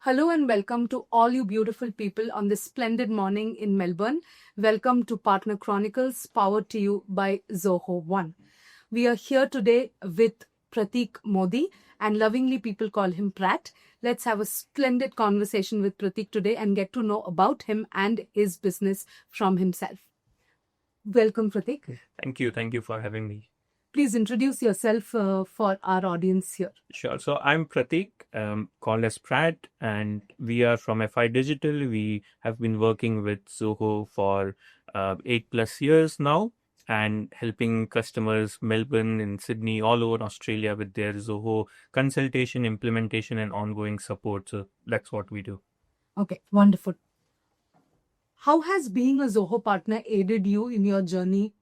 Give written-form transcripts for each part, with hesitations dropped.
Hello and welcome to all you beautiful people on this splendid morning in Melbourne. Welcome to Partner Chronicles, powered to you by Zoho One. We are here today with Pratik Modi, and lovingly people call him Prat. Let's have a splendid conversation with Pratik today and get to know about him and his business from himself. Welcome, Pratik. Thank you. Thank you for having me. Please introduce yourself for our audience here. Sure. So I'm Pratik, called as Pratt, and we are from FI Digital. We have been working with Zoho for 8+ years now and helping customers Melbourne and Sydney, all over Australia with their Zoho consultation, implementation, and ongoing support. So that's what we do. Okay, wonderful. How has being a Zoho partner aided you in your journey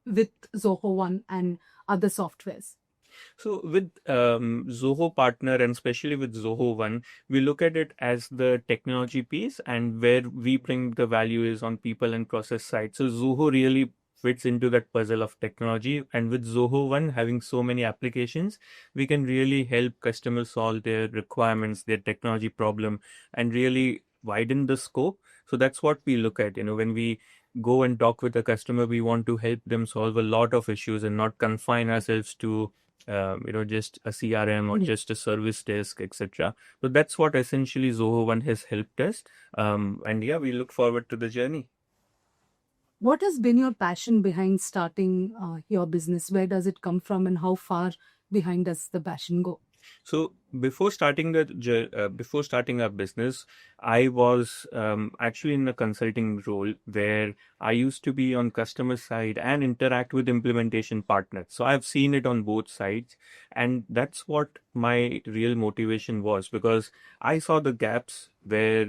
with Zoho One and other softwares? So with Zoho Partner and especially with Zoho One, we look at it as the technology piece, and where we bring the value is on people and process side. So Zoho really fits into that puzzle of technology, and with Zoho One having so many applications, we can really help customers solve their requirements, their technology problem, and really widen the scope. So that's what we look at. When we go and talk with a customer, we want to help them solve a lot of issues and not confine ourselves to just a CRM or just a service desk, etc. So that's what essentially Zoho One has helped us. And yeah, we look forward to the journey. What has been your passion behind starting your business? Where does it come from, and how far behind does the passion go? So before starting our business, I was actually in a consulting role where I used to be on customer side and interact with implementation partners. So I've seen it on both sides, and that's what my real motivation was, because I saw the gaps where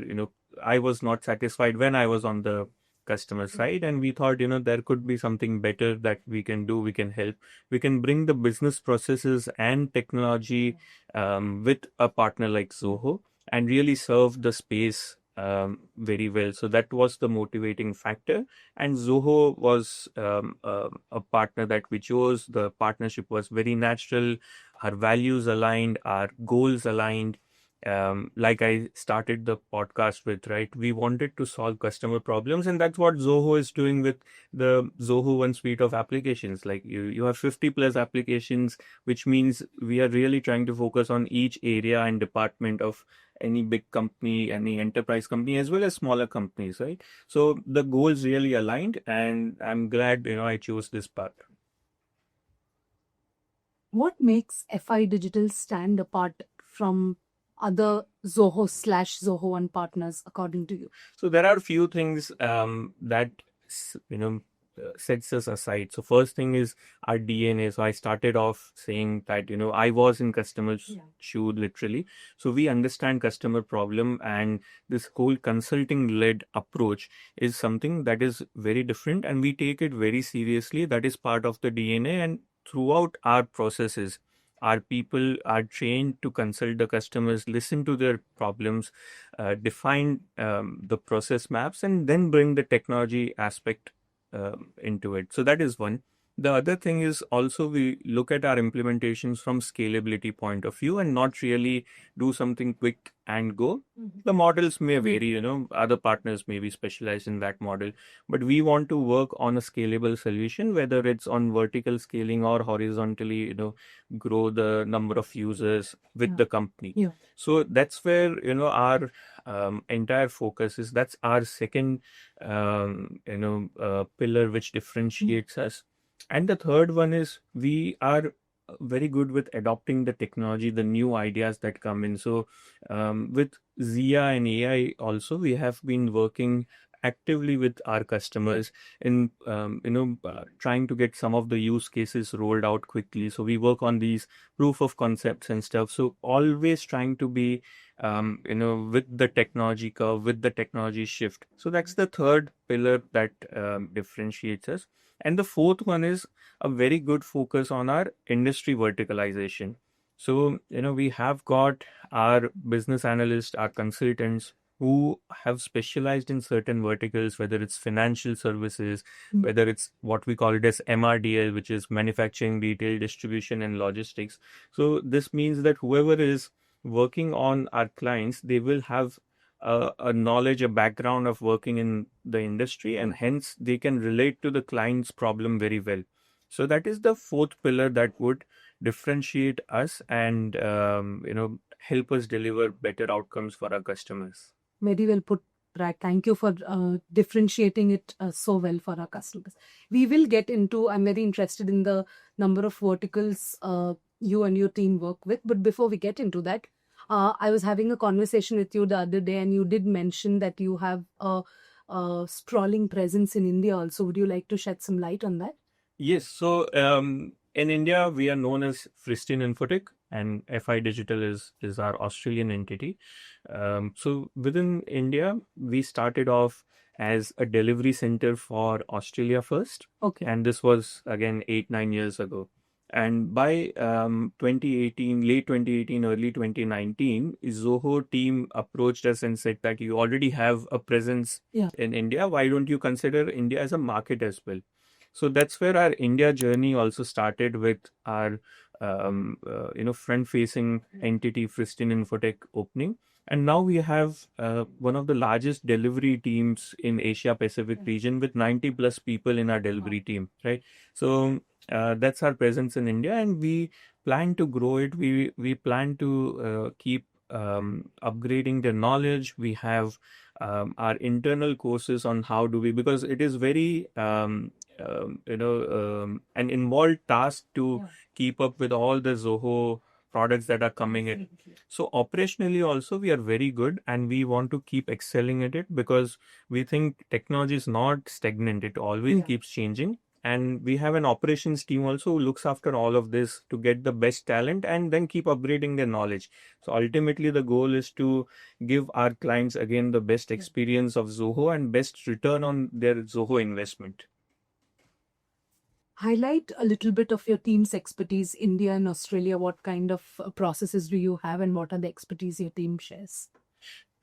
I was not satisfied when I was on the customer side, and we thought there could be something better that we can do. We can help, we can bring the business processes and technology with a partner like Zoho and really serve the space very well. So that was the motivating factor, and Zoho was a partner that we chose. The partnership was very natural, our values aligned, our goals aligned. Like I started the podcast with, right? We wanted to solve customer problems, and that's what Zoho is doing with the Zoho One suite of applications. Like you have 50+ applications, which means we are really trying to focus on each area and department of any big company, any enterprise company, as well as smaller companies, right? So the goals really aligned, and I'm glad I chose this path. What makes FI Digital stand apart from other Zoho/Zoho One partners, according to you? So there are a few things that sets us aside. So first thing is our DNA. So I started off saying that I was in customers' shoe literally. So we understand customer problem, and this whole consulting led approach is something that is very different, and we take it very seriously. That is part of the DNA, and throughout our processes, our people are trained to consult the customers, listen to their problems, define the process maps, and then bring the technology aspect into it. So that is one. The other thing is also we look at our implementations from scalability point of view and not really do something quick and go. The models may vary, other partners may be specialized in that model, but we want to work on a scalable solution, whether it's on vertical scaling or horizontally, grow the number of users with the company. So that's where, our entire focus is. That's our second, pillar which differentiates us. And the third one is we are very good with adopting the technology, the new ideas that come in. So with Zia and AI also, we have been working actively with our customers in trying to get some of the use cases rolled out quickly. So we work on these proof of concepts and stuff. So always trying to be with the technology curve, with the technology shift. So that's the third pillar that differentiates us. And the fourth one is a very good focus on our industry verticalization. So, we have got our business analysts, our consultants who have specialized in certain verticals, whether it's financial services, whether it's what we call it as MRDL, which is manufacturing, retail, distribution, and logistics. So this means that whoever is working on our clients, they will have a knowledge, a background of working in the industry, and hence they can relate to the client's problem very well. So that is the fourth pillar that would differentiate us and help us deliver better outcomes for our customers. Very well put, Brad. Thank you for differentiating it so well for our customers. We will get into, I'm very interested in the number of verticals you and your team work with. But before we get into that, I was having a conversation with you the other day, and you did mention that you have a sprawling presence in India also. Would you like to shed some light on that? Yes. So in India, we are known as Fristine Infotech, and FI Digital is our Australian entity. So within India, we started off as a delivery center for Australia first. Okay. And this was again 8-9 years ago. And by 2018, late 2018, early 2019, Zoho team approached us and said that you already have a presence in India. Why don't you consider India as a market as well? So that's where our India journey also started with our front-facing entity, Fristine Infotech opening. And now we have one of the largest delivery teams in Asia Pacific region with 90 plus people in our delivery team, right? So that's our presence in India, and we plan to grow it. We plan to keep upgrading the knowledge. We have our internal courses on how do we, because it is very an involved task to keep up with all the Zoho products that are coming in. So operationally also we are very good, and we want to keep excelling at it because we think technology is not stagnant. It always keeps changing. And we have an operations team also who looks after all of this to get the best talent and then keep upgrading their knowledge. So ultimately the goal is to give our clients again the best experience of Zoho and best return on their Zoho investment. Highlight a little bit of your team's expertise, India and Australia. What kind of processes do you have, and what are the expertise your team shares?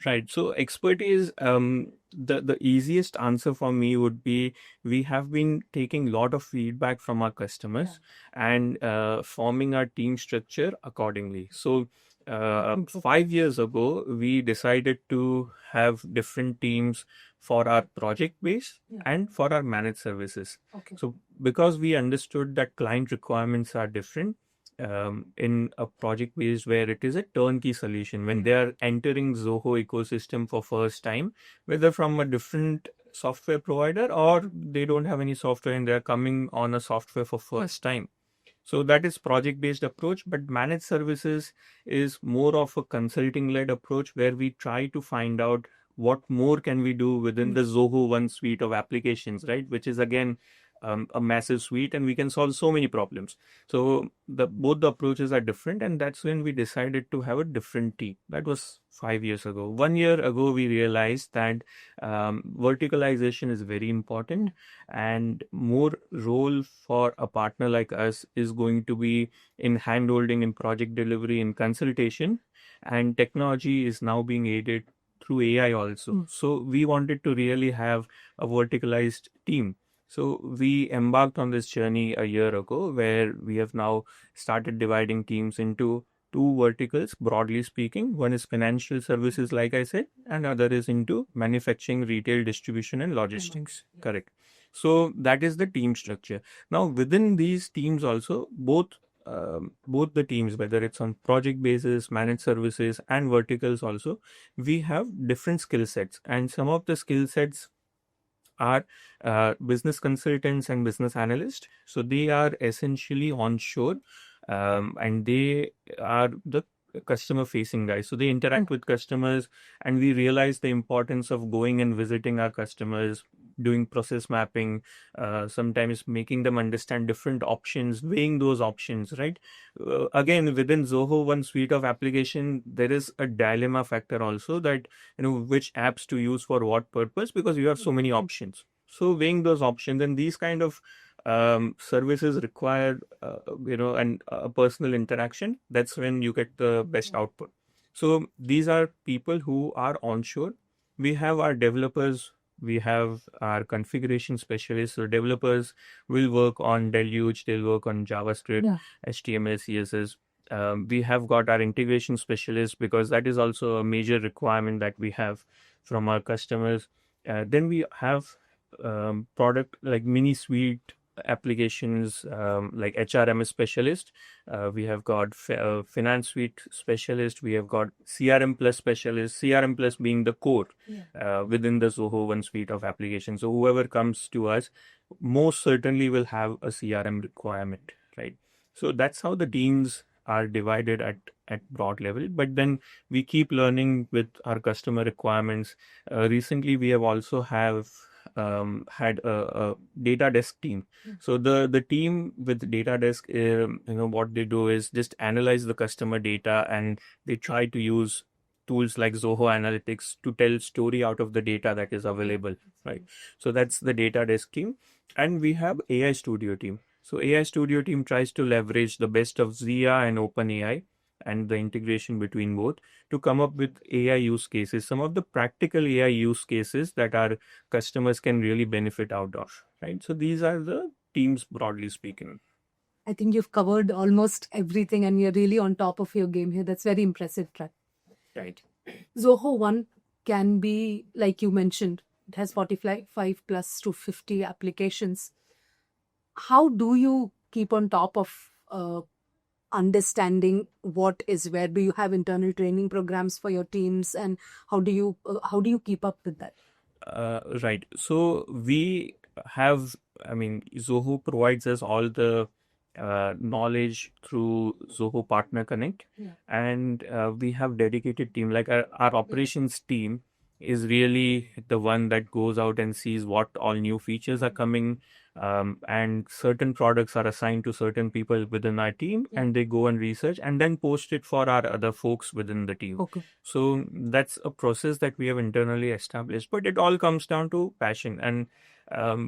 Right. So expertise, the easiest answer for me would be we have been taking a lot of feedback from our customers and forming our team structure accordingly. So 5 years ago, we decided to have different teams for our project base and for our managed services. So because we understood that client requirements are different, in a project base where it is a turnkey solution, when they are entering Zoho ecosystem for first time, whether from a different software provider or they don't have any software and they're coming on a software for first time. So that is project based approach, but managed services is more of a consulting led approach where we try to find out what more can we do within the Zoho One suite of applications, right? Which is again a massive suite, and we can solve so many problems. So both the approaches are different, and that's when we decided to have a different team. That was 5 years ago. 1 year ago, we realized that verticalization is very important, and more role for a partner like us is going to be in handholding, in project delivery, in consultation, and technology is now being aided through AI also. So we wanted to really have a verticalized team. So we embarked on this journey a year ago where we have now started dividing teams into two verticals, broadly speaking. One is financial services, like I said, and other is into manufacturing, retail, distribution, and logistics. Correct. So that is the team structure. Now within these teams also, both the teams, whether it's on project basis, managed services, and verticals also, we have different skill sets, and some of the skill sets are business consultants and business analysts. So they are essentially onshore, and they are the customer facing guys. So they interact with customers, and we realize the importance of going and visiting our customers, doing process mapping, sometimes making them understand different options, weighing those options, right? Again, within Zoho One suite of application, there is a dilemma factor also that, which apps to use for what purpose, because you have so many options. So weighing those options, and these kind of services require, and a personal interaction. That's when you get the best output. So these are people who are onshore. We have our developers. We have our configuration specialists. So developers will work on Deluge. They'll work on JavaScript, HTML, CSS. We have got our integration specialist because that is also a major requirement that we have from our customers. Then we have product like mini suite applications, like HRMS specialist. We have got finance suite specialist. We have got CRM plus specialist. CRM plus being the core within the Zoho One suite of applications. So whoever comes to us most certainly will have a CRM requirement, right? So that's how the teams are divided at broad level. But then we keep learning with our customer requirements. Recently, we have also had a data desk team. So the team with data desk, what they do is just analyze the customer data, and they try to use tools like Zoho Analytics to tell story out of the data that is available, right? So that's the data desk team. And we have AI Studio team. So AI Studio team tries to leverage the best of Zia and OpenAI and the integration between both to come up with AI use cases, some of the practical AI use cases that our customers can really benefit out of, right? So these are the teams broadly speaking. I think you've covered almost everything and you're really on top of your game here. That's very impressive, Track. Right. Zoho One can be, like you mentioned, it has 45 plus to 50 applications. How do you keep on top of understanding what is where? Do you have internal training programs for your teams, and how do you keep up with that? Right. So we have, Zoho provides us all the knowledge through Zoho Partner Connect, and we have dedicated team. Like our operations team is really the one that goes out and sees what all new features are coming, and certain products are assigned to certain people within our team, and they go and research and then post it for our other folks within the team. Okay. So that's a process that we have internally established, but it all comes down to passion. And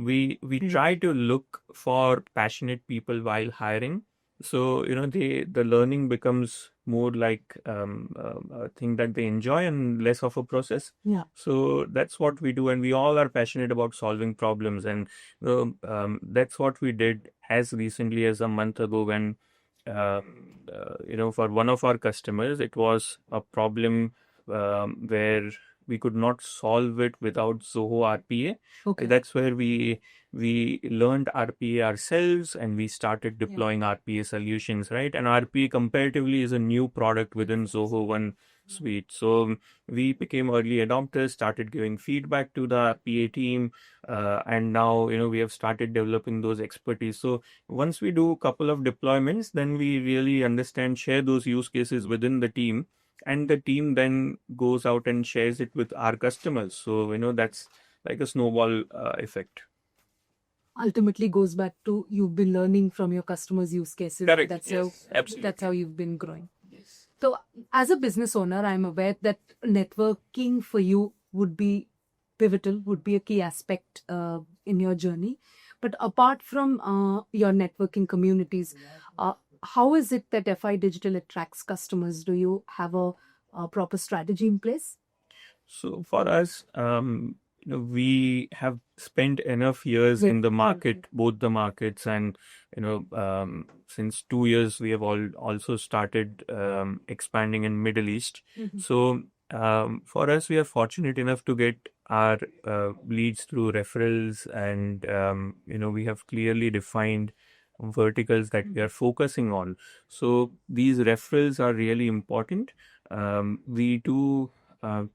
we try to look for passionate people while hiring. So the learning becomes more like a thing that they enjoy and less of a process. Yeah. So that's what we do, and we all are passionate about solving problems, and that's what we did as recently as a month ago when for one of our customers, it was a problem where we could not solve it without Zoho RPA. Okay. That's where we learned RPA ourselves, and we started deploying RPA solutions, right? And RPA comparatively is a new product within Zoho One suite. So we became early adopters, started giving feedback to the RPA team, and now we have started developing those expertise. So once we do a couple of deployments, then we really understand, share those use cases within the team, and the team then goes out and shares it with our customers. So that's like a snowball effect. Ultimately goes back to you've been learning from your customers' use cases. Correct. That's how you've been growing. So as a business owner, I'm aware that networking for you would be pivotal, would be a key aspect in your journey. But apart from your networking communities, how is it that FI Digital attracts customers? Do you have a proper strategy in place? So for us, we have spent enough years in the market, both the markets, and since 2 years we have also started expanding in Middle East. So for us, we are fortunate enough to get our leads through referrals, and we have clearly defined verticals that we are focusing on. So these referrals are really important. We do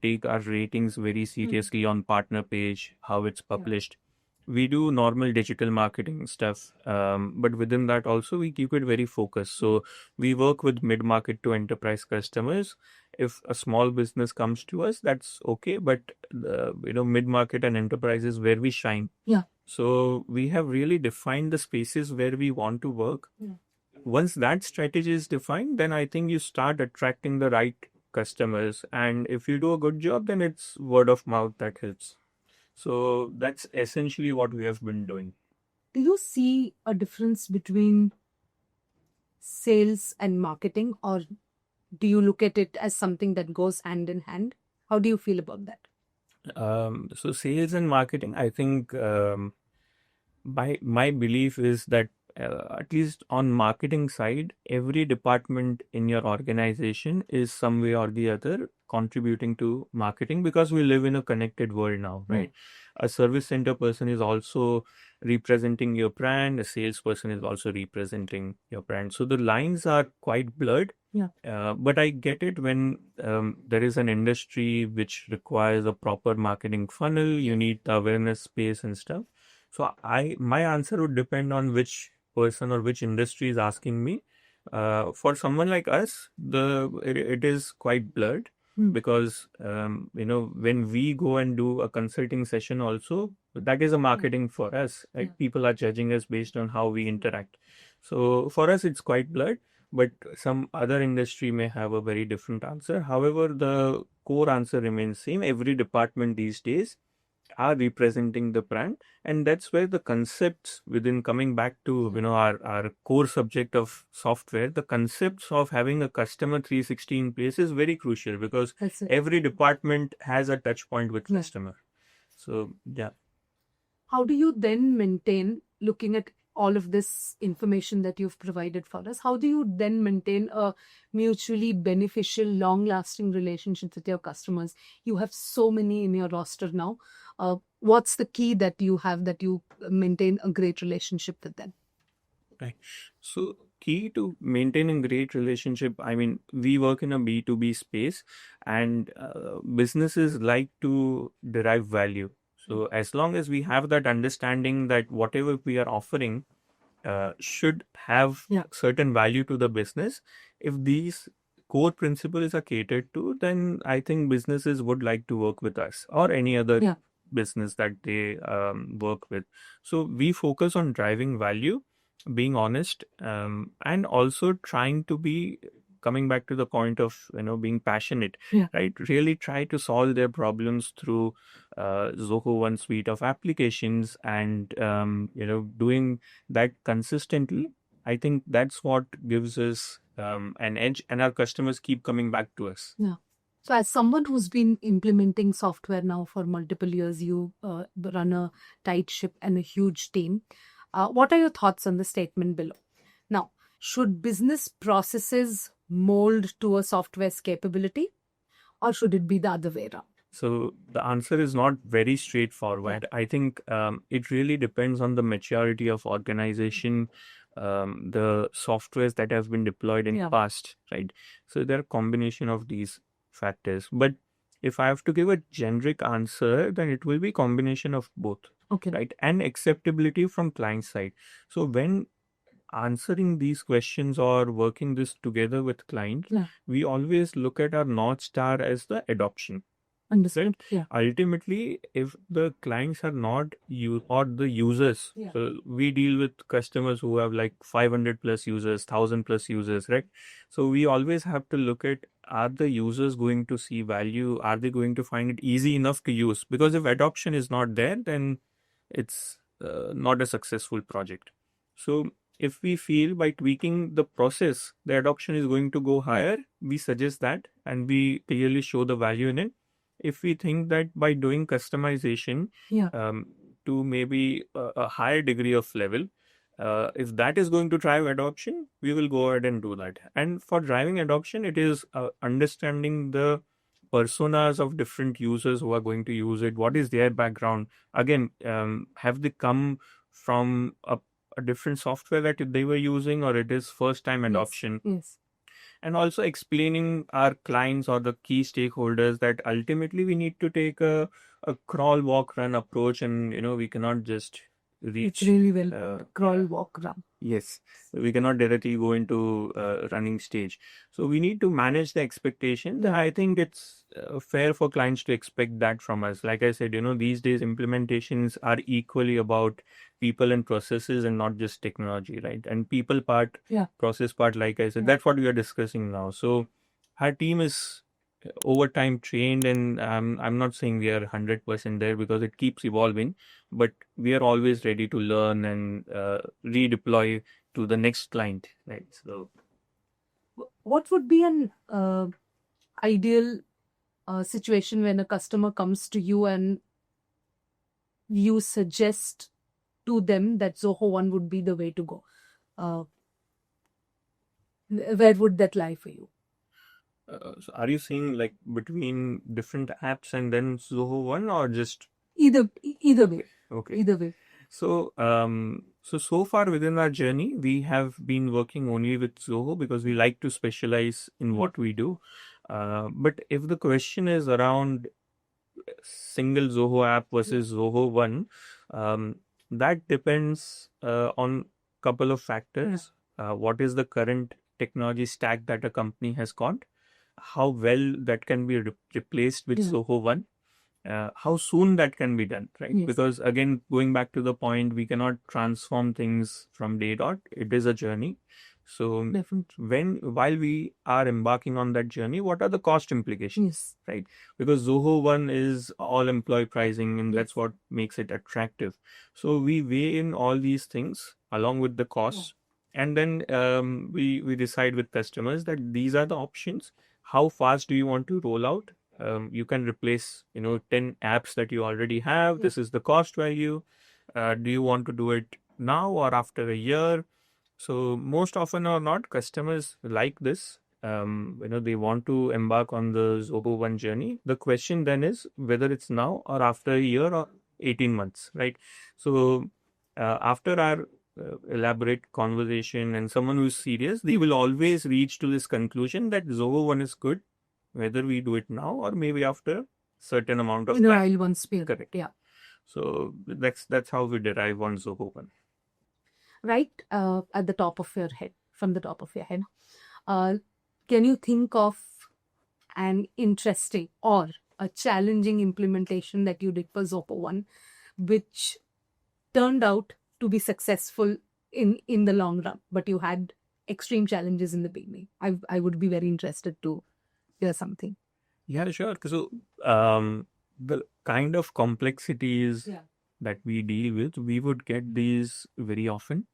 take our ratings very seriously on partner page, how it's published. We do normal digital marketing stuff, but within that also we keep it very focused. So we work with mid-market to enterprise customers. If a small business comes to us, that's okay, but mid-market and enterprise is where we shine. Yeah. So we have really defined the spaces where we want to work. Once that strategy is defined, then I think you start attracting the right customers, and if you do a good job, then it's word of mouth that helps. So that's essentially what we have been doing. Do you see a difference between sales and marketing, or do you look at it as something that goes hand in hand? How do you feel about that? So sales and marketing, I think my belief is that at least on marketing side, every department in your organization is some way or the other contributing to marketing, because we live in a connected world now, right? A service center person is also representing your brand, a salesperson is also representing your brand. So the lines are quite blurred. But I get it when there is an industry which requires a proper marketing funnel, you need the awareness space and stuff. So my answer would depend on which person or which industry is asking me. For someone like us, it is quite blurred, because when we go and do a consulting session also, that is a marketing for us. Like, people are judging us based on how we interact. So for us, it's quite blurred, but some other industry may have a very different answer. However, the core answer remains same. Every department these days are representing the brand, and that's where the concepts, within coming back to our core subject of software, the concepts of having a customer 360 in place is very crucial, because every department has a touch point with customer. So yeah. How do you then maintain, looking at all of this information that you've provided for us, how do you then maintain a mutually beneficial, long-lasting relationship with your customers? You have so many in your roster now. What's the key that you have that you maintain a great relationship with them? Right. So key to maintaining great relationship, I mean, we work in a B2B space, and businesses like to derive value. So as long as we have that understanding that whatever we are offering should have certain value to the business, if these core principles are catered to, then I think businesses would like to work with us or any other business that they work with. So we focus on driving value, being honest, and also trying to be, coming back to the point of being passionate, right? Really try to solve their problems through Zoho One suite of applications, and doing that consistently. I think that's what gives us an edge, and our customers keep coming back to us. So as someone who's been implementing software now for multiple years, you run a tight ship and a huge team. What are your thoughts on the statement below? Now, should business processes mold to a software's capability, or should it be the other way around? So the answer is not very straightforward. I think it really depends on the maturity of organization, the softwares that have been deployed in past, right? So there are a combination of these factors. But if I have to give a generic answer, then it will be combination of both, right? And acceptability from client side. So when answering these questions or working this together with clients, we always look at our North Star as the adoption. Understood. Right? Ultimately, if the clients are not you or the users, so we deal with customers who have like 500 plus users, 1000 plus users, right? So we always have to look at, are the users going to see value? Are they going to find it easy enough to use? Because if adoption is not there, then it's not a successful project. So if we feel by tweaking the process, the adoption is going to go higher, we suggest that and we clearly show the value in it. If we think that by doing customization to maybe a higher degree of level, if that is going to drive adoption, we will go ahead and do that. And for driving adoption, it is understanding the personas of different users who are going to use it. What is their background? Again, have they come from a different software that they were using, or it is first time adoption? Yes. And also explaining our clients or the key stakeholders that ultimately we need to take a crawl, walk, run approach, and we cannot just reach. It's really well crawl, walk, run. Yes, we cannot directly go into running stage. So we need to manage the expectation. I think it's fair for clients to expect that from us. Like I said, these days implementations are equally about people and processes and not just technology, right? And people part, process part, like I said, that's what we are discussing now. So our team is over time trained, and I'm not saying we are 100% there, because it keeps evolving, but we are always ready to learn and redeploy to the next client, right? So what would be an ideal situation when a customer comes to you and you suggest to them that Zoho One would be the way to go? where would that lie for you? So are you saying like between different apps and then Zoho One, or just Either way. okay? Either way. So, so far within our journey, we have been working only with Zoho because we like to specialize in what we do. But if the question is around single Zoho app versus Zoho One, um, that depends on couple of factors. What is the current technology stack that a company has got? How well that can be replaced with Zoho One, how soon that can be done, right? Yes. Because again, going back to the point, we cannot transform things from day dot. It is a journey. So Definitely. while we are embarking on that journey, what are the cost implications, Yes. right? Because Zoho One is all employee pricing, and that's what makes it attractive. So we weigh in all these things along with the costs, and then we decide with customers that these are the options. How fast do you want to roll out? You can replace 10 apps that you already have. This is the cost value. Do you want to do it now or after a year? So most often or not, customers like this. They want to embark on the Zoho One journey. The question then is whether it's now or after a year or 18 months, right? So after our elaborate conversation and someone who's serious, they will always reach to this conclusion that Zoho One is good, whether we do it now or maybe after certain amount of In a time. while, once period. Correct. Yeah. So that's how we derive on Zoho One. Right at the top of your head, from the top of your head, can you think of an interesting or a challenging implementation that you did for Zoho One, which turned out to be successful in the long run, but you had extreme challenges in the beginning? I would be very interested to hear something. Yeah, sure. So the kind of complexities that we deal with, we would get these very often,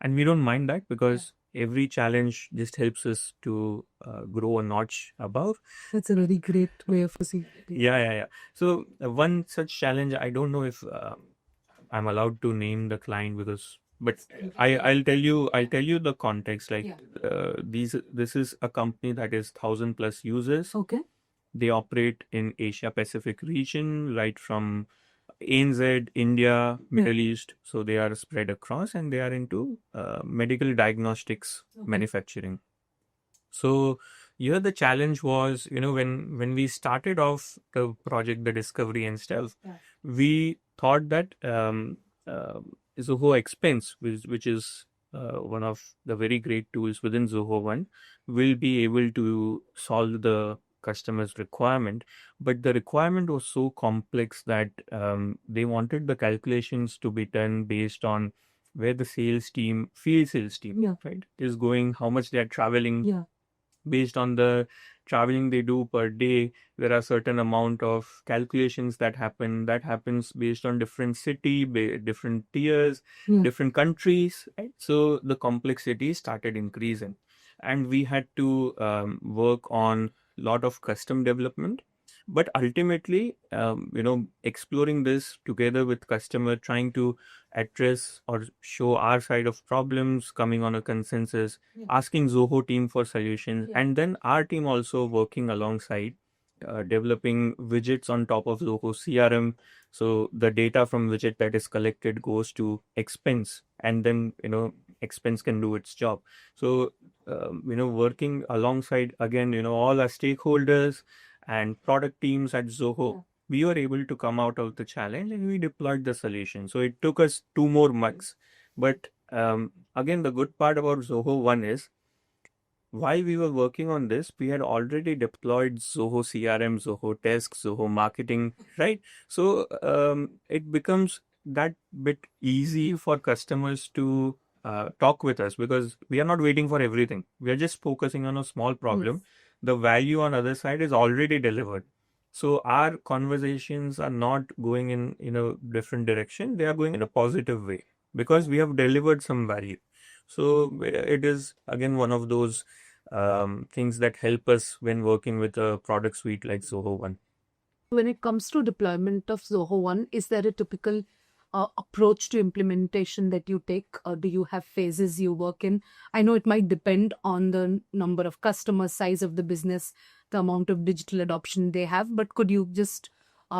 and we don't mind that because every challenge just helps us to grow a notch above. That's a really great way of seeing it. Yeah. So one such challenge, I don't know if I'm allowed to name the client but I'll tell you the context. Like this is a company that is 1,000 plus users. Okay. They operate in Asia Pacific region, right from ANZ, India, Middle East. So they are spread across, and they are into medical diagnostics manufacturing. So here the challenge was, when we started off the project, the discovery and stuff, we thought that Zoho Expense, which is one of the very great tools within Zoho One, will be able to solve the customer's requirement. But the requirement was so complex that they wanted the calculations to be done based on where the field sales team, right, is going, how much they are traveling, based on the traveling they do per day. There are certain amount of calculations that happens based on different different tiers, different countries, right? So the complexity started increasing, and we had to work on lot of custom development. But ultimately, exploring this together with customer, trying to address or show our side of problems, coming on a consensus, asking Zoho team for solutions, and then our team also working alongside, developing widgets on top of Zoho CRM. So the data from widget that is collected goes to expense, and then expense can do its job. So working alongside again, all our stakeholders and product teams at Zoho, we were able to come out of the challenge and we deployed the solution. So it took us 2 more months. But again, the good part about Zoho One is, while we were working on this, we had already deployed Zoho CRM, Zoho Desk, Zoho Marketing, right? So it becomes that bit easy for customers to talk with us because we are not waiting for everything. We are just focusing on a small problem. The value on other side is already delivered. So our conversations are not going in a different direction. They are going in a positive way because we have delivered some value. So it is again one of those things that help us when working with a product suite like Zoho One. When it comes to deployment of Zoho One, is there a typical approach to implementation that you take? Do you have phases you work in? I know it might depend on the number of customers, size of the business, the amount of digital adoption they have, but could you just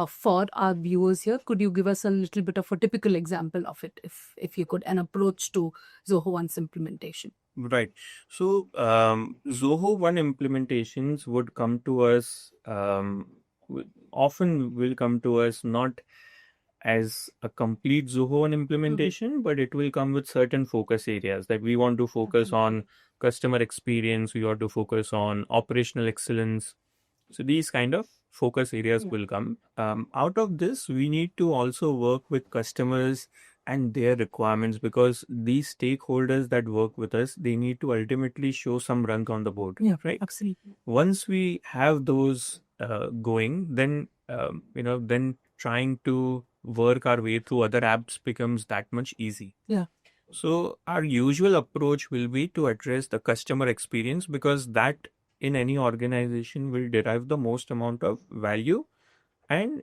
for our viewers here, could you give us a little bit of a typical example of it, if you could, an approach to Zoho One's implementation? Right. So, Zoho One implementations would come to us, often will come to us not as a complete Zoho One implementation, but it will come with certain focus areas that we want to focus on customer experience, we want to focus on operational excellence. So these kind of focus areas will come. Out of this, we need to also work with customers and their requirements, because these stakeholders that work with us, they need to ultimately show some runk on the board, right? Absolutely. Once we have those going, then then trying to work our way through other apps becomes that much easy. Yeah. So our usual approach will be to address the customer experience, because that in any organization will derive the most amount of value, and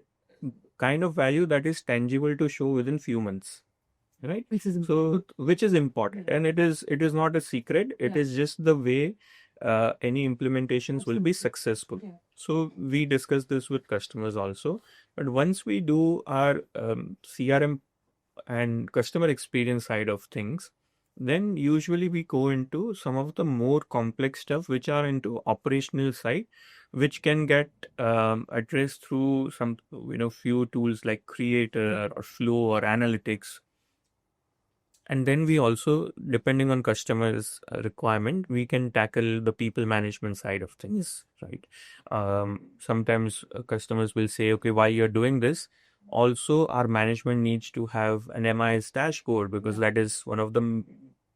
kind of value that is tangible to show within few months, right? Which is So which is important, and it is not a secret. It is just the way any implementations will be successful. Yeah. So we discuss this with customers also. But once we do our CRM and customer experience side of things, then usually we go into some of the more complex stuff which are into operational side, which can get addressed through some few tools like Creator or Flow or Analytics. And then we also, depending on customers' requirement, we can tackle the people management side of things, right? Sometimes customers will say, okay, why you're doing this? Also, our management needs to have an MIS dashboard, because that is one of the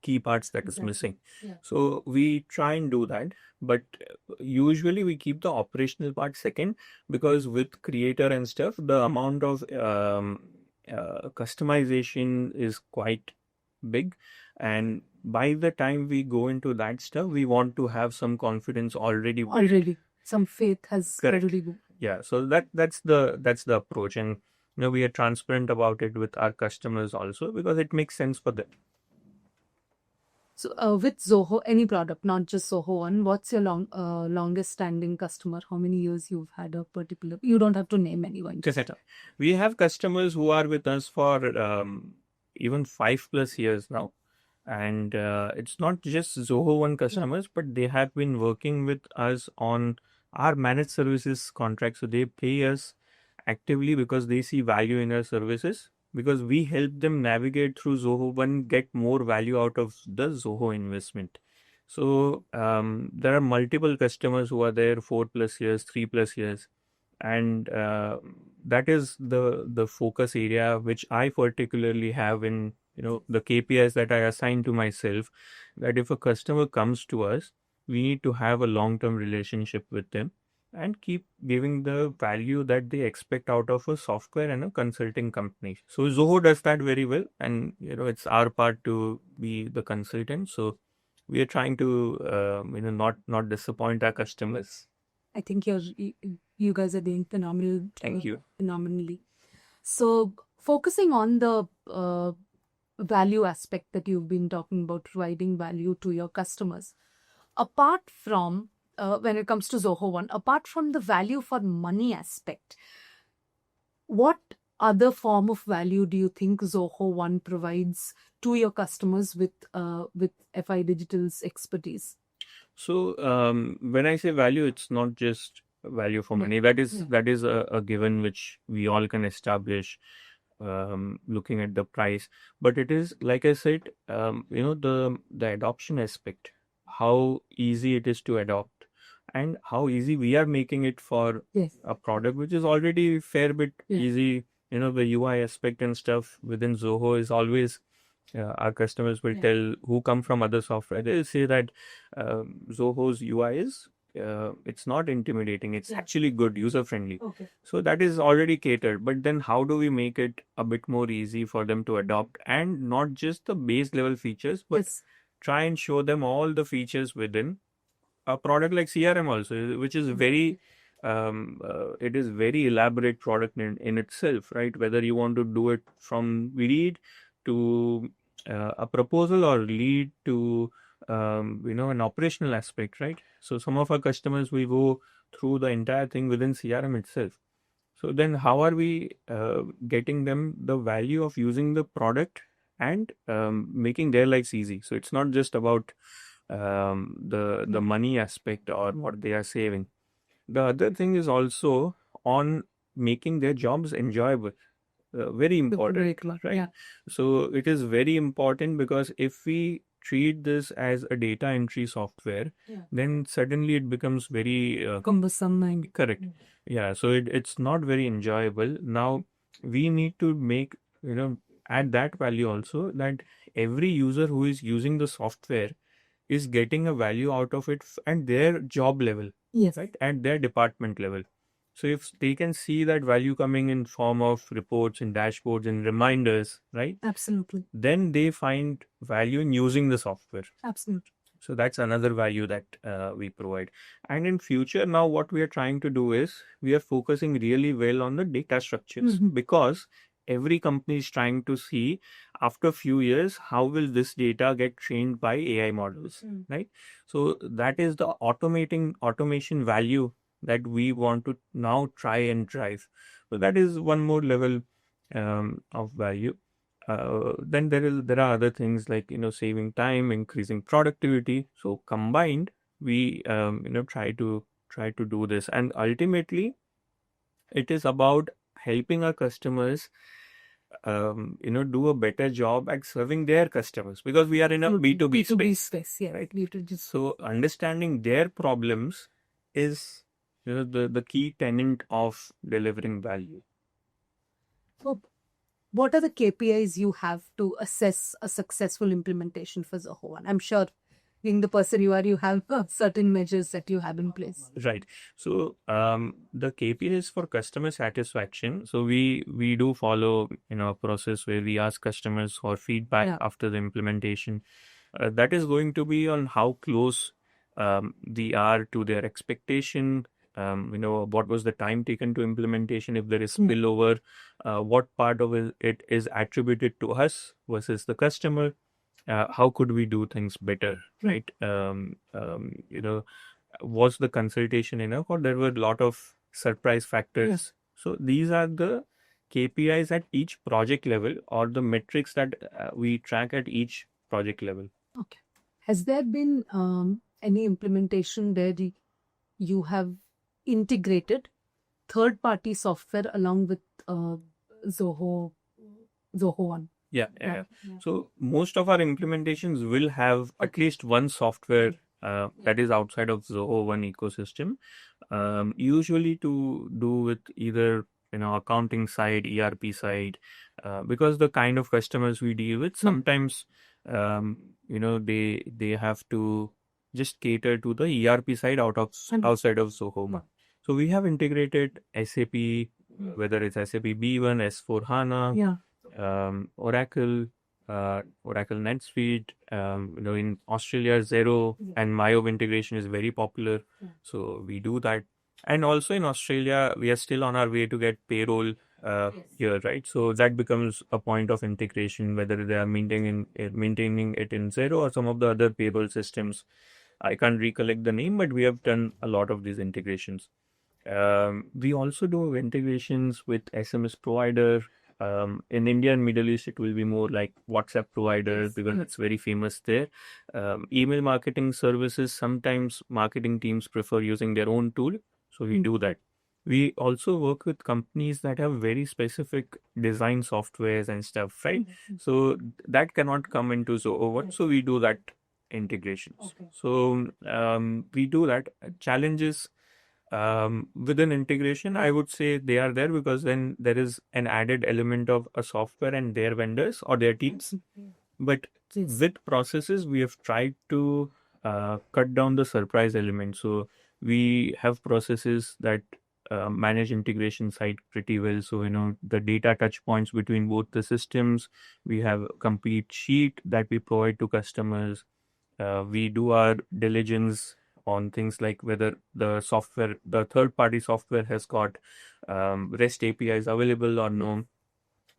key parts that is missing. Yeah. So we try and do that, but usually we keep the operational part second, because with Creator and stuff, the amount of customization is quite big, and by the time we go into that stuff, we want to have some confidence already. Some faith has Correct. already been. Yeah, so that's the approach, and we are transparent about it with our customers also, because it makes sense for them. So with Zoho, any product, not just Zoho One, what's your longest standing customer? How many years you've had a particular? You don't have to name anyone. We have customers who are with us for even 5+ years now. And it's not just Zoho One customers, but they have been working with us on our managed services contract. So they pay us actively because they see value in our services, because we help them navigate through Zoho One, get more value out of the Zoho investment. So there are multiple customers who are there 4+ years, 3+ years. And that is the focus area which I particularly have in the KPIs that I assign to myself, that if a customer comes to us, we need to have a long-term relationship with them and keep giving the value that they expect out of a software and a consulting company. So Zoho does that very well, and it's our part to be the consultant. So we are trying to not disappoint our customers. I think you guys are doing phenomenal. Thank you. Phenomenally. So focusing on the value aspect that you've been talking about, providing value to your customers, apart from when it comes to Zoho One, apart from the value for money aspect, what other form of value do you think Zoho One provides to your customers with FI Digital's expertise? So when I say value, it's not just value for money. That is a given which we all can establish looking at the price. But it is, like I said, the adoption aspect, how easy it is to adopt, and how easy we are making it for a product which is already a fair bit easy. The UI aspect and stuff within Zoho is always, our customers will tell who come from other software. They'll say that Zoho's UI is it's not intimidating. It's actually good, user friendly. Okay. So that is already catered. But then how do we make it a bit more easy for them to adopt, and not just the base level features, but try and show them all the features within a product like CRM also, which is very it is very elaborate product in itself, right? Whether you want to do it from lead to a proposal or lead to an operational aspect, right? So some of our customers will go through the entire thing within CRM itself. So then how are we getting them the value of using the product and making their lives easy? So it's not just about the money aspect or what they are saving. The other thing is also on making their jobs enjoyable. Very important, right? Yeah. So it is very important because if we treat this as a data entry software, then suddenly it becomes very Cumbersome and correct. Yeah, so it's not very enjoyable. Now we need to make, add that value also, that every user who is using the software is getting a value out of it at their job level, yes. right? At their department level. So if they can see that value coming in form of reports and dashboards and reminders, right? Absolutely. Then they find value in using the software. Absolutely. So that's another value that we provide. And in future, now what we are trying to do is we are focusing really well on the data structures because every company is trying to see after a few years how will this data get trained by AI models, right? So that is the automation value that we want to now try and drive. So that is one more level of value. Then there are other things like saving time, increasing productivity. So combined, we try to do this, and ultimately, it is about helping our customers do a better job at serving their customers because we are in a B2B space, yeah. right? We have to just So understanding their problems is the key tenet of delivering value. So, what are the KPIs you have to assess a successful implementation for Zoho One? I'm sure, being the person you are, you have certain measures that you have in place. Right. So the KPIs for customer satisfaction. So we do follow a process where we ask customers for feedback after the implementation. That is going to be on how close they are to their expectation. What was the time taken to implementation? If there is spillover, what part of it is attributed to us versus the customer? How could we do things better, right? Was the consultation enough, or there were a lot of surprise factors? So these are the KPIs at each project level, or the metrics that we track at each project level. Okay. Has there been any implementation where you have integrated third-party software along with Zoho One? Yeah. So most of our implementations will have at least one software that is outside of Zoho One ecosystem. Usually to do with either accounting side, ERP side, because the kind of customers we deal with, sometimes they have to just cater to the ERP side outside of Zoho One. So we have integrated SAP, whether it's SAP B1, S4 HANA, Oracle, Oracle NetSuite. In Australia, Xero and Mayo integration is very popular. So we do that. And also in Australia, we are still on our way to get payroll here, right? So that becomes a point of integration, whether they are maintaining it in Xero or some of the other payroll systems. I can't recollect the name, but we have done a lot of these integrations. We also do integrations with SMS provider. In India and Middle East, it will be more like WhatsApp providers because it's very famous there. Email marketing services, sometimes marketing teams prefer using their own tool. So we do that. We also work with companies that have very specific design softwares and stuff, right? So that cannot come into Zoho One. So we do that integrations. So we do that. Challenges within integration, I would say they are there because then there is an added element of a software and their vendors or their teams. But with processes, we have tried to cut down the surprise element. So we have processes that manage integration side pretty well. So, the data touch points between both the systems, we have a complete sheet that we provide to customers. We do our diligence on things like whether the third-party software has got REST APIs available or no.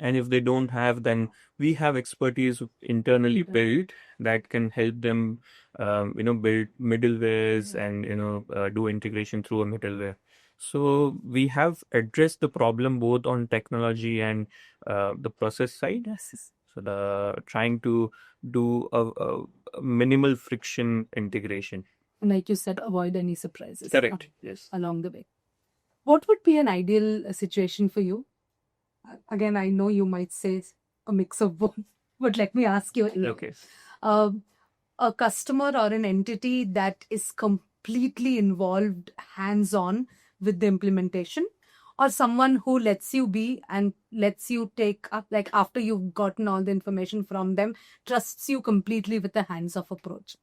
And if they don't have, then we have expertise internally built that can help them, build middlewares and, do integration through a middleware. So we have addressed the problem both on technology and the process side. Yes. So trying to do a minimal friction integration. Like you said, avoid any surprises. Correct. Yes. Along the way. What would be an ideal situation for you? Again, I know you might say a mix of both, but let me ask you. Okay. A customer or an entity that is completely involved hands-on with the implementation, or someone who lets you be and lets you take up, like after you've gotten all the information from them, trusts you completely with a hands-off approach.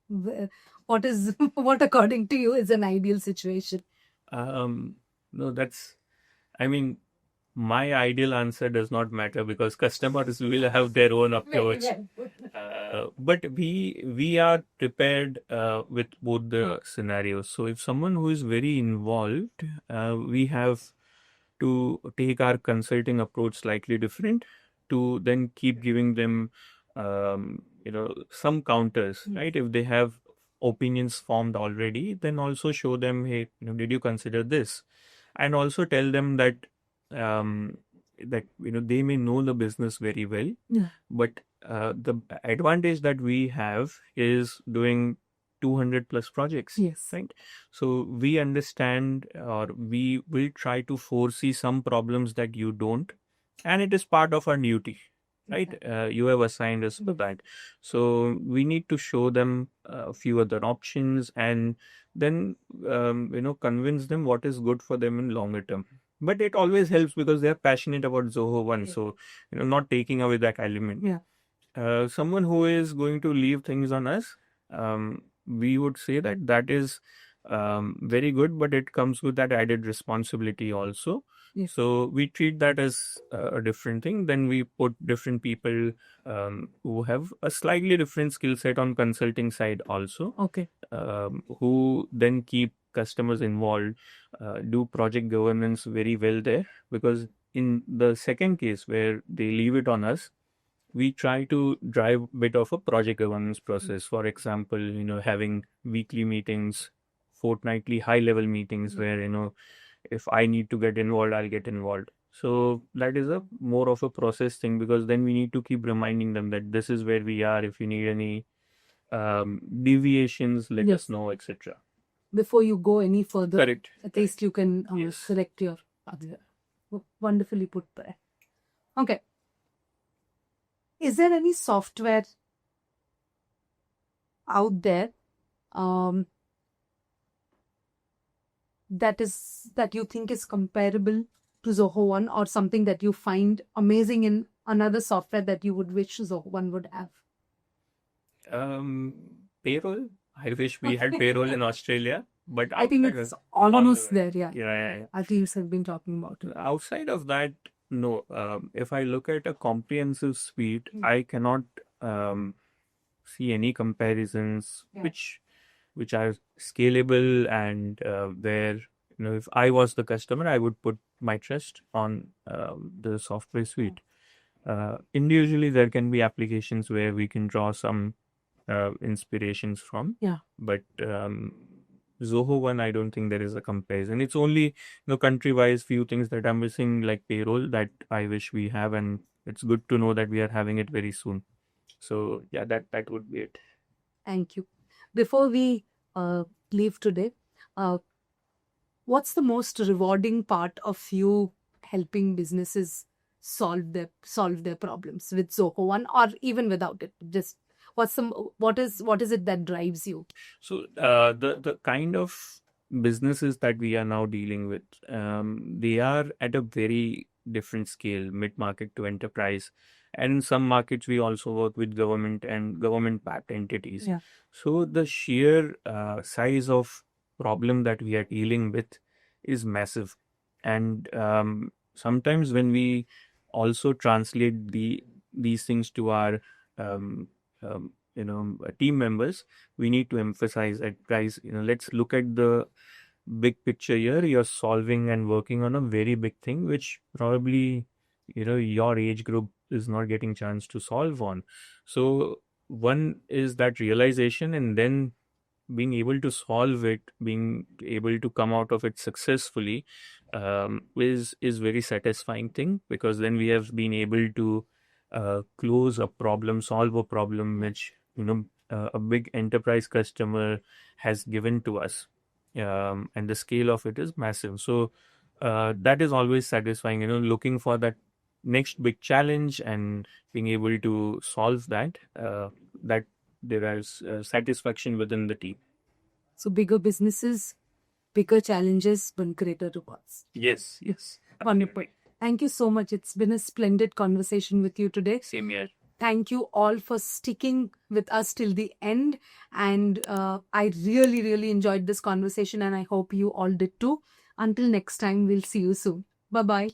What according to you is an ideal situation? No, my ideal answer does not matter because customers will have their own approach. But we are prepared with both the scenarios. So if someone who is very involved, we have to take our consulting approach slightly different to then keep giving them, some counters, right? If they have opinions formed already, then also show them, hey, did you consider this? And also tell them that they may know the business very well, but the advantage that we have is doing 200 plus projects. Yes. Right. So we understand, or we will try to foresee some problems that you don't, and it is part of our duty. Right. You have assigned us for that. So we need to show them a few other options and then, convince them what is good for them in longer term. But it always helps because they are passionate about Zoho One. Yeah. So, not taking away that element. Yeah. Someone who is going to leave things on us, we would say that is very good, but it comes with that added responsibility also. Yes. So we treat that as a different thing. Then we put different people who have a slightly different skill set on consulting side also. Okay. Who then keep customers involved, do project governance very well there. Because in the second case where they leave it on us, we try to drive a bit of a project governance process. For example, having weekly meetings, fortnightly high level meetings where, if I need to get involved, I'll get involved. So that is a more of a process thing because then we need to keep reminding them that this is where we are. If you need any deviations, let us know, etc. Before you go any further, Correct. at least you can Yes. select your other. Wonderfully put there. Okay. Is there any software out there that you think is comparable to Zoho One, or something that you find amazing in another software that you would wish Zoho One would have? Payroll. I wish we had payroll in Australia, but I think it's almost there. Yeah. I think you have been talking about it. Outside of that, no. If I look at a comprehensive suite, I cannot see any comparisons which are scalable and where, if I was the customer, I would put my trust on the software suite. Individually, there can be applications where we can draw some inspirations from. Yeah. But Zoho One, I don't think there is a comparison. It's only, country-wise few things that I'm missing, like payroll, that I wish we have, and it's good to know that we are having it very soon. So yeah, that would be it. Thank you. Before we leave today, what's the most rewarding part of you helping businesses solve their problems with Zoho One, or even without it? Just what is it that drives you? So the kind of businesses that we are now dealing with, they are at a very different scale, mid-market to enterprise. And in some markets, we also work with government and government-backed entities. Yeah. So the sheer size of problem that we are dealing with is massive. And sometimes when we also translate these things to our team members, we need to emphasize that, guys, let's look at the big picture here. You're solving and working on a very big thing, which probably, your age group is not getting chance to solve on. So one is that realization, and then being able to solve it, being able to come out of it successfully, is very satisfying thing, because then we have been able to close a problem, solve a problem which a big enterprise customer has given to us, and the scale of it is massive. So that is always satisfying. Looking for that next big challenge and being able to solve that. That there is satisfaction within the team. So bigger businesses, bigger challenges, but greater rewards. Yes. Wonderful. Thank you so much. It's been a splendid conversation with you today. Same here. Thank you all for sticking with us till the end. And I really, really enjoyed this conversation, and I hope you all did too. Until next time, we'll see you soon. Bye-bye.